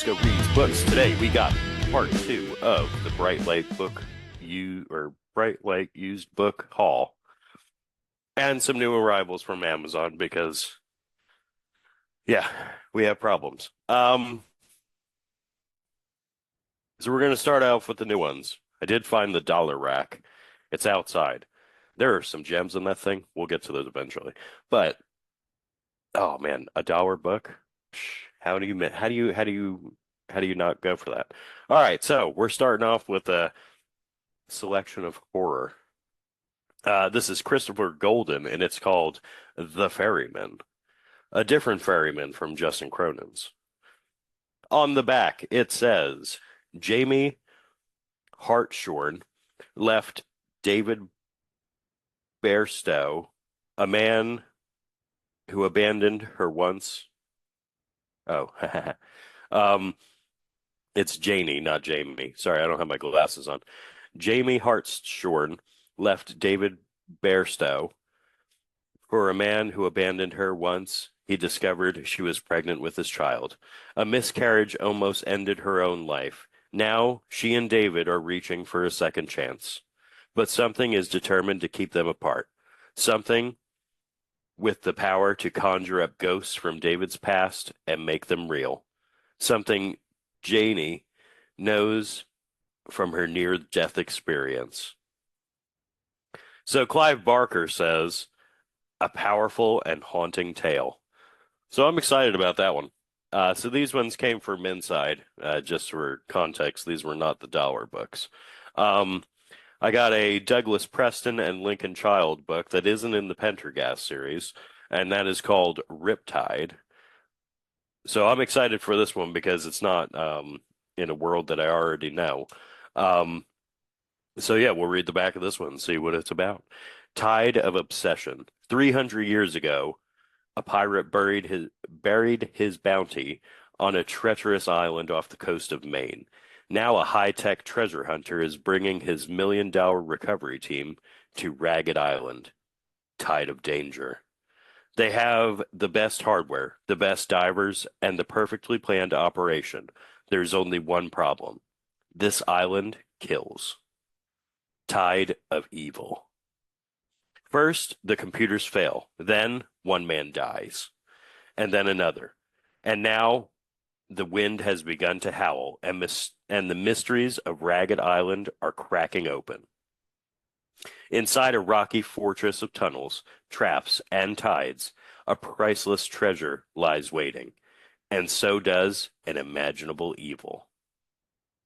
Frisco Reads Books. Today we got part two of the Bright Light used book haul, and some new arrivals from Amazon because yeah, we have problems. So we're gonna start off with the new ones. I did find the dollar rack. It's outside. There are some gems in that thing. We'll get to those eventually. But oh man, a dollar book? How do you not go for that? All right, so we're starting off with a selection of horror. This is Christopher Golden, and it's called The Ferryman, a different ferryman from Justin Cronin's. On the back, it says Jamie Hartshorn left David Bairstow, a man who abandoned her once. Oh, it's Janie, not Jamie. Sorry, I don't have my glasses on. Jamie Hartshorn left David Bairstow for a man who abandoned her once he discovered she was pregnant with his child. A miscarriage almost ended her own life. Now she and David are reaching for a second chance. But something is determined to keep them apart. Something with the power to conjure up ghosts from David's past and make them real. Something Janie knows from her near-death experience. So Clive Barker says, a powerful and haunting tale. So I'm excited about that one. So these ones came from Inside. Just for context, these were not the dollar books. I got a Douglas Preston and Lincoln Child book that isn't in the Pendergast series, and that is called Riptide. So I'm excited for this one because it's not in a world that I already know. So yeah, we'll read the back of this one and see what it's about. Tide of Obsession. 300 years ago, a pirate buried his bounty on a treacherous island off the coast of Maine. Now a high-tech treasure hunter is bringing his million-dollar recovery team to Ragged Island. Tide of Danger. They have the best hardware, the best divers, and the perfectly planned operation. There's only one problem. This island kills. Tide of Evil. First, the computers fail. Then, one man dies. And then another. And now, the wind has begun to howl, and the mysteries of Ragged Island are cracking open. Inside a rocky fortress of tunnels, traps, and tides, a priceless treasure lies waiting. And so does an imaginable evil.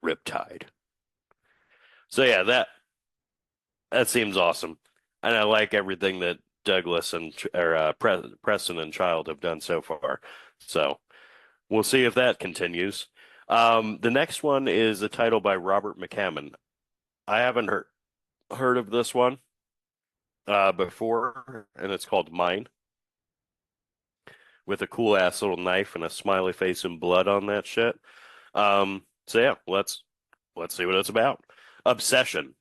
Riptide. So yeah, that seems awesome. And I like everything that Douglas and Preston and Child have done so far. So we'll see if that continues. The next one is a title by Robert McCammon. I haven't heard of this one before, and it's called Mine, with a cool ass little knife and a smiley face and blood on that shit. So yeah, let's see what it's about. Obsession.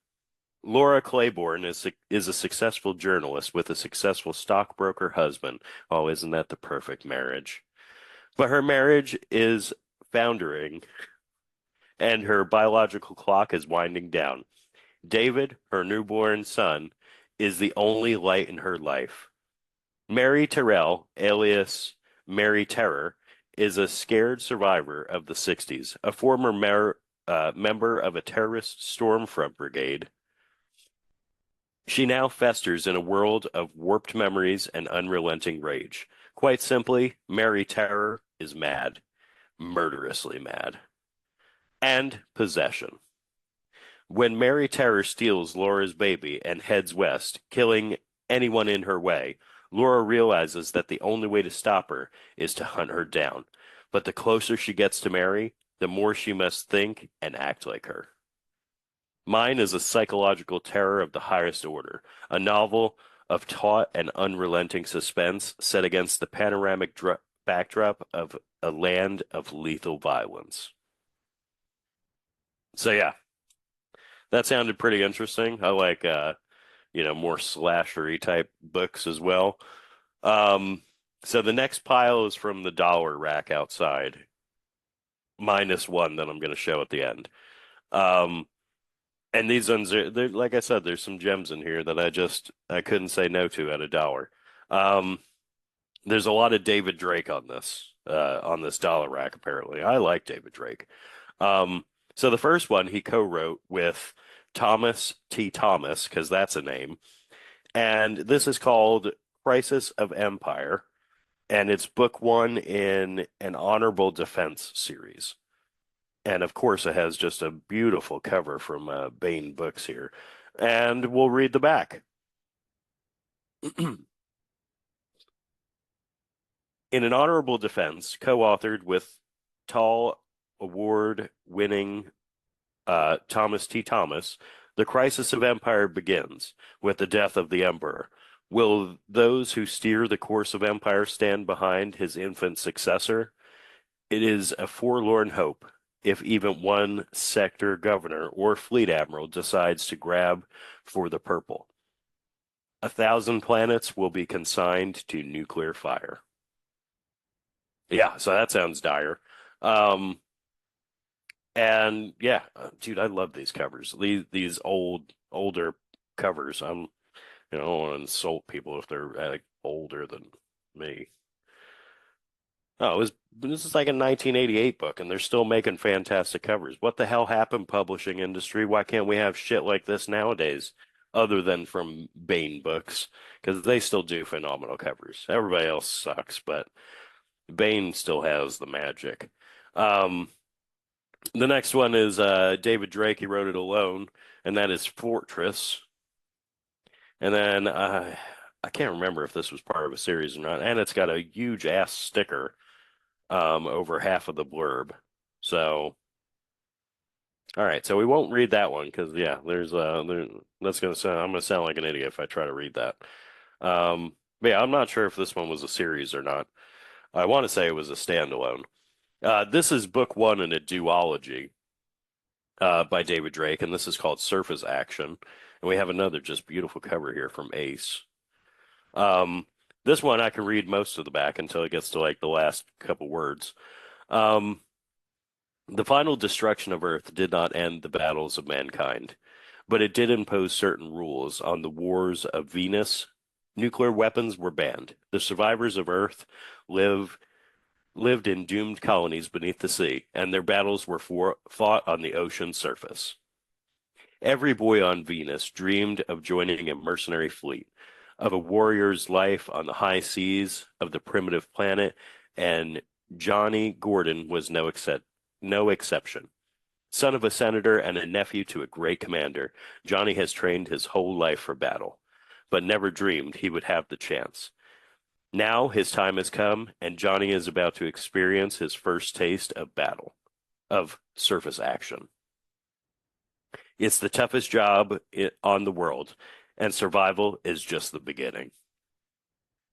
Laura Claiborne is a successful journalist with a successful stockbroker husband. Oh, isn't that the perfect marriage? But her marriage is foundering, and her biological clock is winding down. David, her newborn son, is the only light in her life. Mary Terrell, alias Mary Terror, is a scared survivor of the 60s, a former member of a terrorist stormfront brigade. She now festers in a world of warped memories and unrelenting rage. Quite simply, Mary Terror is mad, murderously mad. And possession. When Mary Terror steals Laura's baby and heads west, killing anyone in her way, Laura realizes that the only way to stop her is to hunt her down. But the closer she gets to Mary, the more she must think and act like her. Mine is a psychological terror of the highest order, a novel of taut and unrelenting suspense set against the panoramic backdrop of a land of lethal violence. So yeah, that sounded pretty interesting. I like more slashery type books as well. So the next pile is from the dollar rack outside. minus one that I'm going to show at the end. Um, and these ones are, they're, like I said, there's some gems in here that I couldn't say no to at $1. Um, there's a lot of David Drake on this dollar rack, apparently. I like David Drake. Um, so the first one he co-wrote with Thomas T. Thomas, because that's a name. And this is called Crisis of Empire, and it's book one in an Honorable Defense series. And of course, it has just a beautiful cover from Baen Books here. And we'll read the back. In an Honorable Defense, co-authored with Tall Award-winning Thomas T. Thomas, the crisis of empire begins with the death of the emperor. Will those who steer the course of empire stand behind his infant successor? It is a forlorn hope if even one sector governor or fleet admiral decides to grab for the purple. 1,000 planets will be consigned to nuclear fire. Yeah, so that sounds dire. Um, And yeah, dude, I love these covers. These older covers. I don't want to insult people if they're like older than me. Oh, this is like a 1988 book, and they're still making fantastic covers. What the hell happened, publishing industry? Why can't we have shit like this nowadays, other than from Baen Books? Because they still do phenomenal covers. Everybody else sucks, but Baen still has the magic. Um, The next one is David Drake. He wrote it alone, and that is Fortress. And then I can't remember if this was part of a series or not. And it's got a huge ass sticker over half of the blurb. So, all right. So we won't read that one because yeah, that's gonna sound. I'm gonna sound like an idiot if I try to read that. But yeah, I'm not sure if this one was a series or not. I want to say it was a standalone. This is book one in a duology. By David Drake, and this is called Surface Action. And we have another just beautiful cover here from Ace. Um, this one I can read most of the back until it gets to like the last couple words. Um, the final destruction of Earth did not end the battles of mankind, but it did impose certain rules on the wars of Venus. Nuclear weapons were banned. The survivors of Earth live lived in doomed colonies beneath the sea, and their battles were fought on the ocean surface. Every boy on Venus dreamed of joining a mercenary fleet, of a warrior's life on the high seas of the primitive planet, and Johnny Gordon was no exception. Son of a senator and a nephew to a great commander, Johnny has trained his whole life for battle, but never dreamed he would have the chance. Now his time has come, and Johnny is about to experience his first taste of battle, of surface action. It's the toughest job on the world, and survival is just the beginning.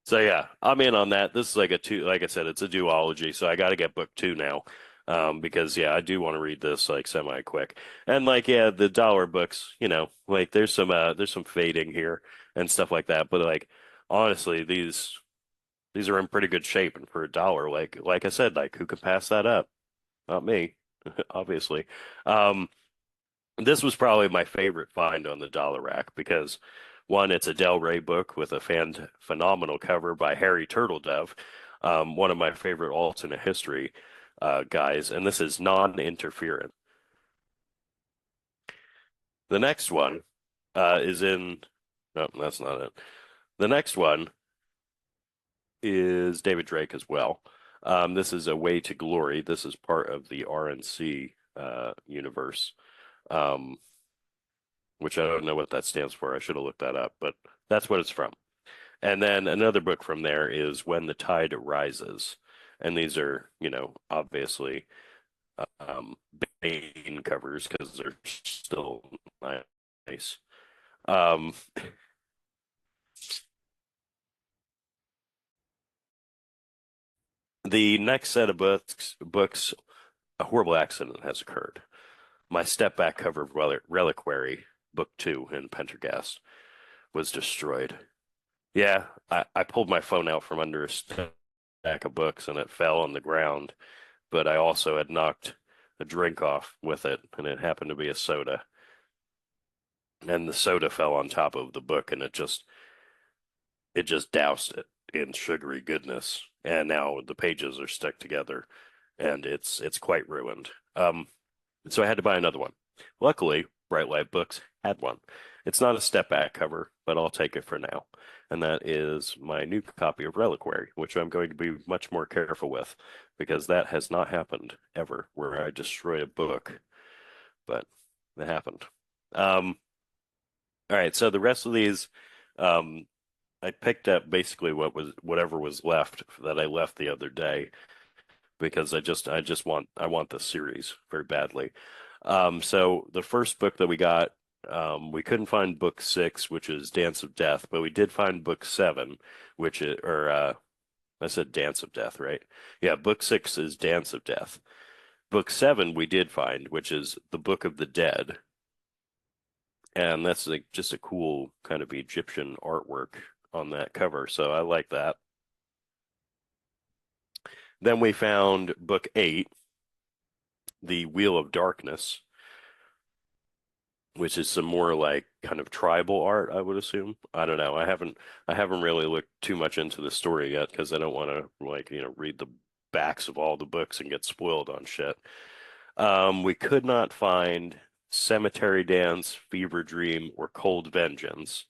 So yeah, I'm in on that. This is like a two, like I said, it's a duology, so I got to get book two now, because yeah, I do want to read this like semi quick. And like yeah, the dollar books, like there's some fading here and stuff like that, but like honestly, these are in pretty good shape, and for $1, like I said, like who could pass that up? Not me, obviously. Um, This was probably my favorite find on the dollar rack because one, it's a Del Rey book with a phenomenal cover by Harry Turtledove, one of my favorite alternate history guys, and this is non-interferent. The next one is in. No, that's not it. The next one is David Drake as well. This is A Way to Glory. This is part of the RNC universe. Um, which I don't know what that stands for. I should have looked that up, but that's what it's from. And then another book from there is When the Tide Rises. And these are, obviously um, Bane covers because they're still nice. Um, the next set of books, a horrible accident has occurred. My step back cover of Reliquary, book two in Pendergast, was destroyed. Yeah, I pulled my phone out from under a stack of books and it fell on the ground, but I also had knocked a drink off with it, and it happened to be a soda. And the soda fell on top of the book, and it just doused it in sugary goodness. And now the pages are stuck together, and it's quite ruined. So I had to buy another one. Luckily, Bright Light Books had one. It's not a step back cover, but I'll take it for now. And that is my new copy of Reliquary, which I'm going to be much more careful with because that has not happened ever where I destroy a book, but it happened. All right, so the rest of these, um, I picked up basically whatever was left that I left the other day because I want the series very badly. So the first book that we got, we couldn't find book 6, which is Dance of Death, but we did find book 7, which is, or I said Dance of Death, right? Yeah, book 6 is Dance of Death. Book 7 we did find, which is the Book of the Dead, and that's like just a cool kind of Egyptian artwork on that cover, so I like that. Then we found book 8, The Wheel of Darkness, which is some more like kind of tribal art, I would assume. I don't know. I haven't really looked too much into the story yet because I don't want to like, read the backs of all the books and get spoiled on shit. We could not find Cemetery Dance, Fever Dream, or Cold Vengeance,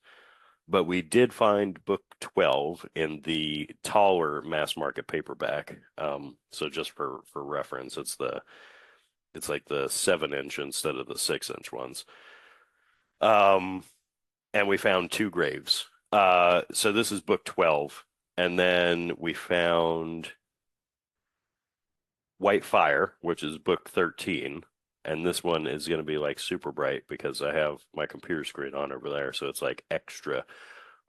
but we did find book 12 in the taller mass market paperback. So just for reference, it's like the 7-inch instead of the 6-inch ones. Um, and we found two graves. So this is book 12, and then we found White Fire, which is book 13, and this one is going to be like super bright because I have my computer screen on over there, so it's like extra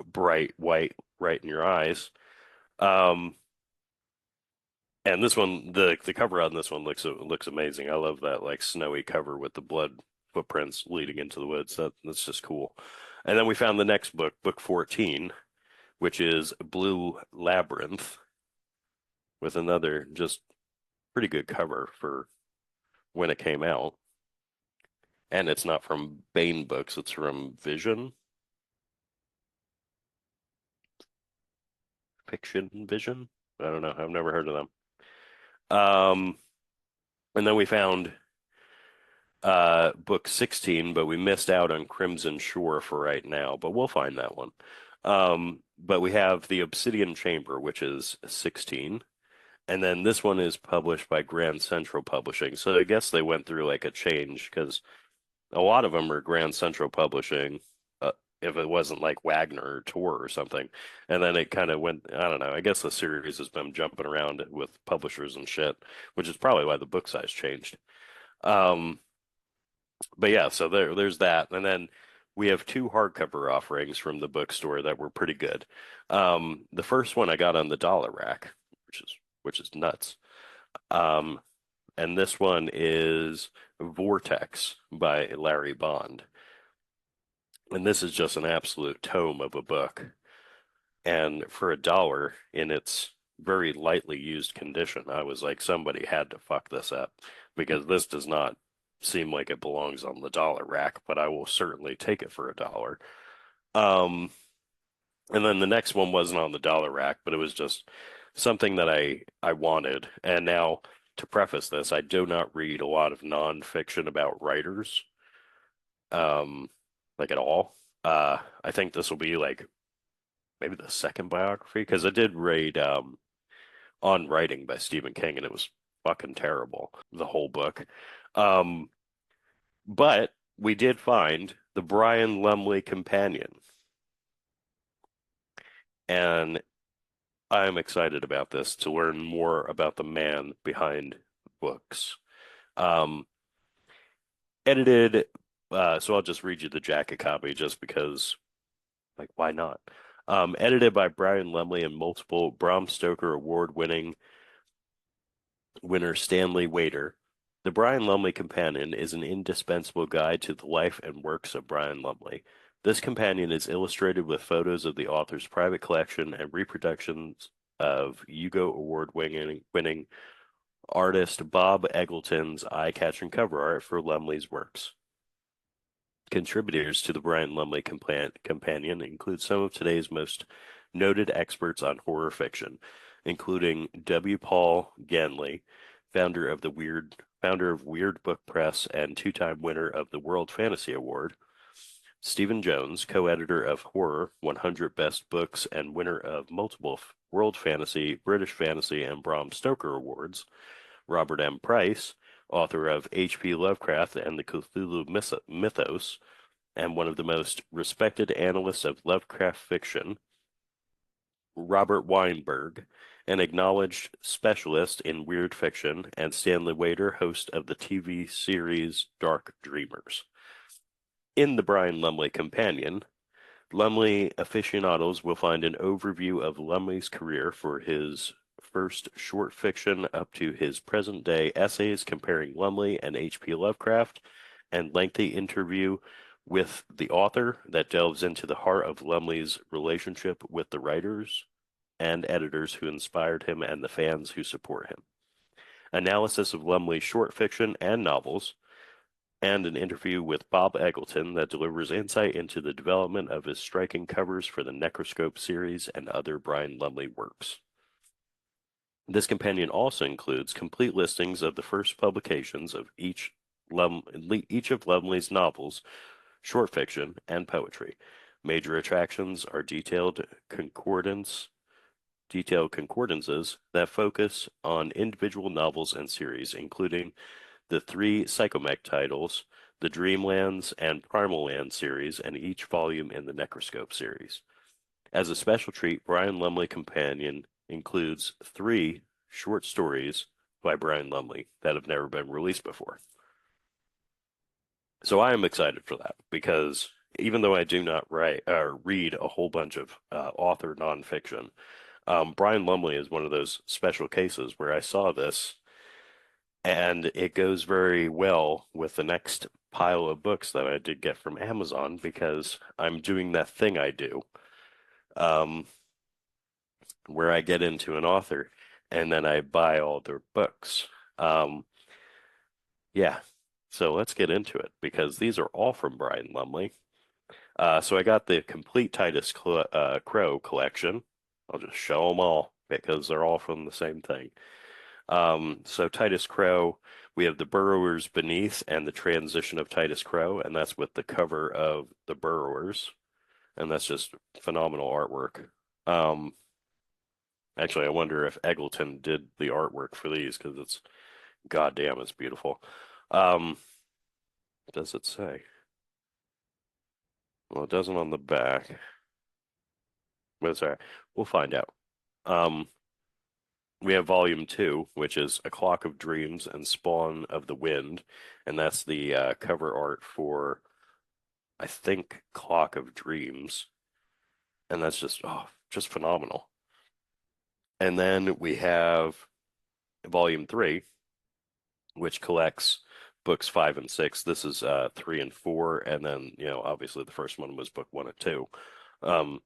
bright white right in your eyes. Um, and this one, the cover on this one looks amazing. I love that like snowy cover with the blood footprints leading into the woods. That's just cool. And then we found the next book, book 14, which is Blue Labyrinth, with another just pretty good cover for when it came out. And it's not from Bane Books, it's from Vision, Fiction Vision. I don't know. I've never heard of them. And then we found book 16, but we missed out on Crimson Shore for right now, but we'll find that one. But we have the Obsidian Chamber, which is 16. And then this one is published by Grand Central Publishing. So I guess they went through like a change because a lot of them are Grand Central Publishing, if it wasn't like Wagner or Tor or something. And then it kind of went, I don't know, I guess the series has been jumping around with publishers and shit, which is probably why the book size changed. Um, but yeah, so there's that. And then we have two hardcover offerings from the bookstore that were pretty good. The first one I got on the dollar rack, which is nuts. Um, and this one is Vortex by Larry Bond. And this is just an absolute tome of a book. And for $1 in its very lightly used condition, I was like, somebody had to fuck this up because this does not seem like it belongs on the dollar rack, but I will certainly take it for $1. Um, and then the next one wasn't on the dollar rack, but it was just something that I wanted. And now, to preface this, I do not read a lot of nonfiction about writers, like at all. I think this will be like maybe the second biography because I did read On Writing by Stephen King, and it was fucking terrible, the whole book. Um, but we did find the Brian Lumley Companion, and I'm excited about this to learn more about the man behind books. Um, edited, so I'll just read you the jacket copy just because, like, why not? Edited by Brian Lumley and multiple Bram Stoker award-winning winner Stanley Waiter. The Brian Lumley Companion is an indispensable guide to the life and works of Brian Lumley. This companion is illustrated with photos of the author's private collection and reproductions of Hugo Award winning Artist Bob Eggleton's eye-catching cover art for Lumley's works. Contributors to the Brian Lumley Companion include some of today's most noted experts on horror fiction, including W. Paul Ganley, founder of Weird Book Press and two-time winner of the World Fantasy Award, Stephen Jones, co-editor of Horror 100 Best Books and winner of multiple World Fantasy, British Fantasy, and Bram Stoker Awards, Robert M. Price, author of H.P. Lovecraft and the Cthulhu Mythos, and one of the most respected analysts of Lovecraft fiction, Robert Weinberg, an acknowledged specialist in weird fiction, and Stanley Wader, host of the TV series Dark Dreamers. In the Brian Lumley Companion, Lumley aficionados will find an overview of Lumley's career for his first short fiction up to his present-day essays comparing Lumley and H.P. Lovecraft, and lengthy interview with the author that delves into the heart of Lumley's relationship with the writers and editors who inspired him and the fans who support him. Analysis of Lumley's short fiction and novels, and an interview with Bob Eggleton that delivers insight into the development of his striking covers for the Necroscope series and other Brian Lumley works. This companion also includes complete listings of the first publications of each of Lumley's novels, short fiction, and poetry. Major attractions are detailed concordances that focus on individual novels and series, including the three Psychomech titles, the Dreamlands and Primal Land series, and each volume in the Necroscope series. As a special treat, Brian Lumley Companion includes 3 short stories by Brian Lumley that have never been released before. So I am excited for that because even though I do not read a whole bunch of author nonfiction, Brian Lumley is one of those special cases where I saw this and it goes very well with the next pile of books that I did get from Amazon because I'm doing that thing I do, um, where I get into an author and then I buy all their books. Um, yeah, so let's get into it because these are all from Brian Lumley. So I got the complete Crow collection. I'll just show them all because they're all from the same thing. So Titus Crow, we have the Burrowers Beneath and the transition of Titus Crow, and that's with the cover of the Burrowers, and that's just phenomenal artwork. Um, Actually, I wonder if Eggleton did the artwork for these because it's goddamn, it's beautiful. Um, does it say? Well, it doesn't on the back, but it's all right. We'll find out. Um, we have volume 2, which is A Clock of Dreams and Spawn of the Wind, and that's the cover art for, I think, Clock of Dreams, and that's just phenomenal. And then we have volume 3, which collects books 5 and 6. This is 3 and 4, and then obviously the first one was book 1 and 2.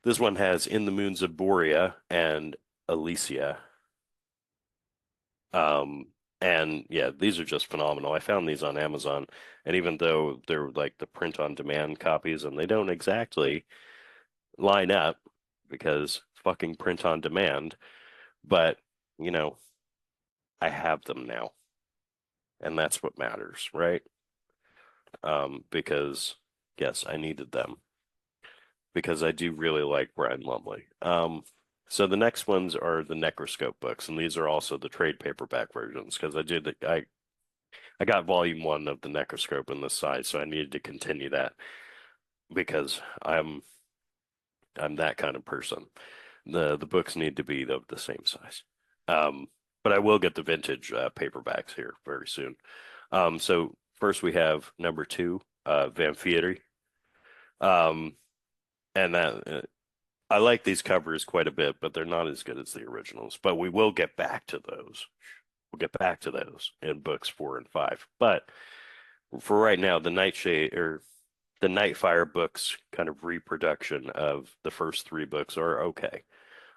This one has In the Moons of Borea and Elysia. And yeah, these are just phenomenal. I found these on Amazon, and even though they're like the print on demand copies and they don't exactly line up because fucking print on demand, but you know, I have them now, and that's what matters, right? Because yes, I needed them because I do really like Brian Lumley. So the next ones are the Necroscope books, and these are also the trade paperback versions because I got volume 1 of the Necroscope in this size, so I needed to continue that because I'm that kind of person. The books need to be of the same size. But I will get the vintage paperbacks here very soon. So first we have number 2, Vampiri. Um, and that I like these covers quite a bit, but they're not as good as the originals. But we will get back to those. We'll get back to those in books 4 and 5. But for right now, the Nightshade or the Nightfire books kind of reproduction of the first 3 books are okay.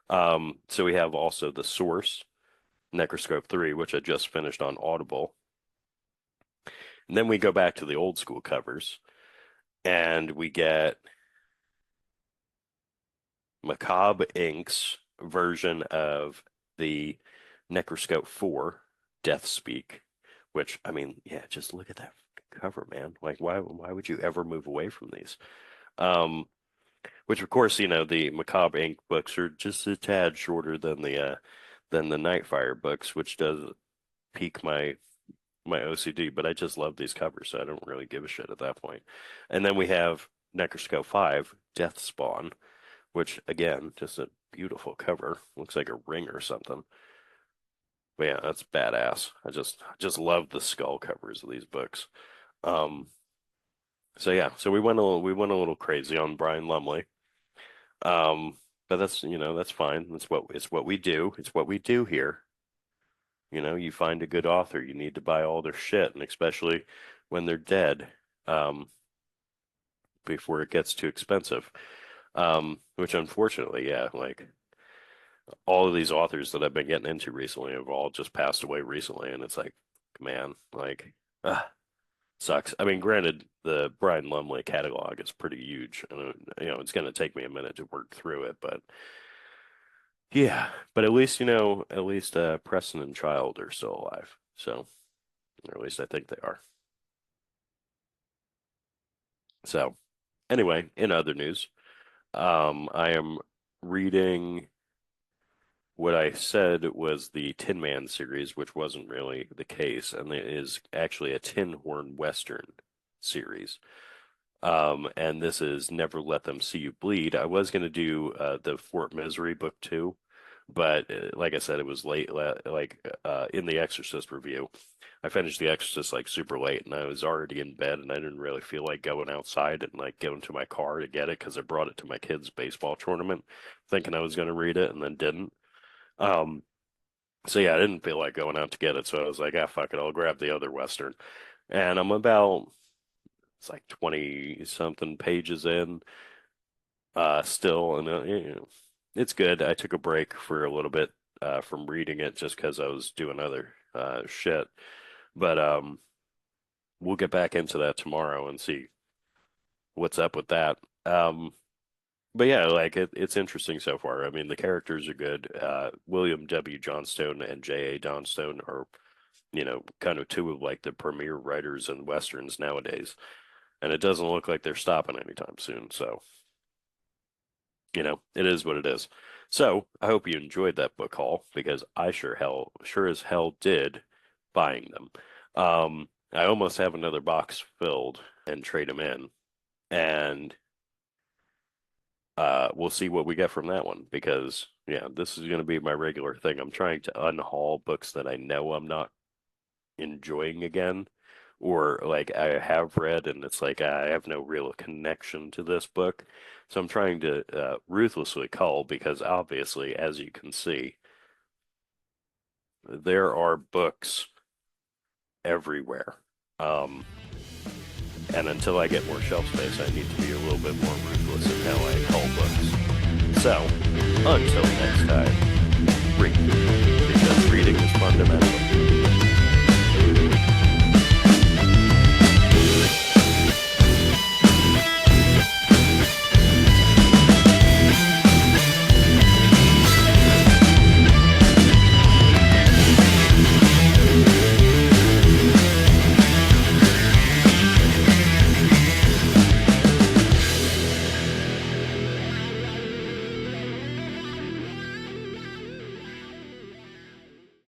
So we have also The Source, Necroscope 3, which I just finished on Audible. And then we go back to the old school covers and we get Macabre Inc.'s version of the Necroscope 4, Death Speak, which, I mean, yeah, just look at that cover, man. Like, why would you ever move away from these? Which of course, the Macabre Inc. books are just a tad shorter than the Nightfire books, which does pique my OCD, but I just love these covers, so I don't really give a shit at that point. And then we have Necroscope 5, Death Spawn, which again, just a beautiful cover. Looks like a ring or something. But yeah, that's badass. I just love the skull covers of these books. Um, so yeah, so we went a little crazy on Brian Lumley. But that's fine. It's what we do. It's what we do here. You find a good author, you need to buy all their shit, and especially when they're dead, before it gets too expensive. Which unfortunately, yeah, like all of these authors that I've been getting into recently have all just passed away recently, and it's like, man, like, sucks. I mean, granted, the Brian Lumley catalog is pretty huge, and it's going to take me a minute to work through it, but yeah, but at least Preston and Child are still alive, so or at least I think they are. So anyway, in other news, I am reading what I said was the Tin Man series, which wasn't really the case, and it is actually a Tin Horn Western series. And this is Never Let Them See You Bleed. I was going to do the Fort Misery book too, but like I said, it was late. In the Exorcist review, I finished the Exorcist like super late, and I was already in bed, and I didn't really feel like going outside and like going to my car to get it because I brought it to my kid's baseball tournament, thinking I was going to read it, and then didn't. Um, so yeah, I didn't feel like going out to get it, so I was like, ah, fuck it, I'll grab the other Western. And I'm about it's like 20 something pages in, still, and it's good. I took a break for a little bit from reading it just because I was doing other shit. But we'll get back into that tomorrow and see what's up with that. But yeah, like it's interesting so far. I mean, the characters are good. William W. Johnstone and J.A. Johnstone are, kind of two of like the premier writers in Westerns nowadays. And it doesn't look like they're stopping anytime soon. So, it is what it is. So I hope you enjoyed that book haul because I sure as hell did buying them. I almost have another box filled and trade them in, and we'll see what we get from that one because yeah, this is going to be my regular thing. I'm trying to unhaul books that I know I'm not enjoying again, or like I have read and it's like I have no real connection to this book. So I'm trying to ruthlessly cull because obviously, as you can see, there are books everywhere. Um, and until I get more shelf space, I need to be a little bit more ruthless in how I cull books. So until next time, read because reading is fundamental.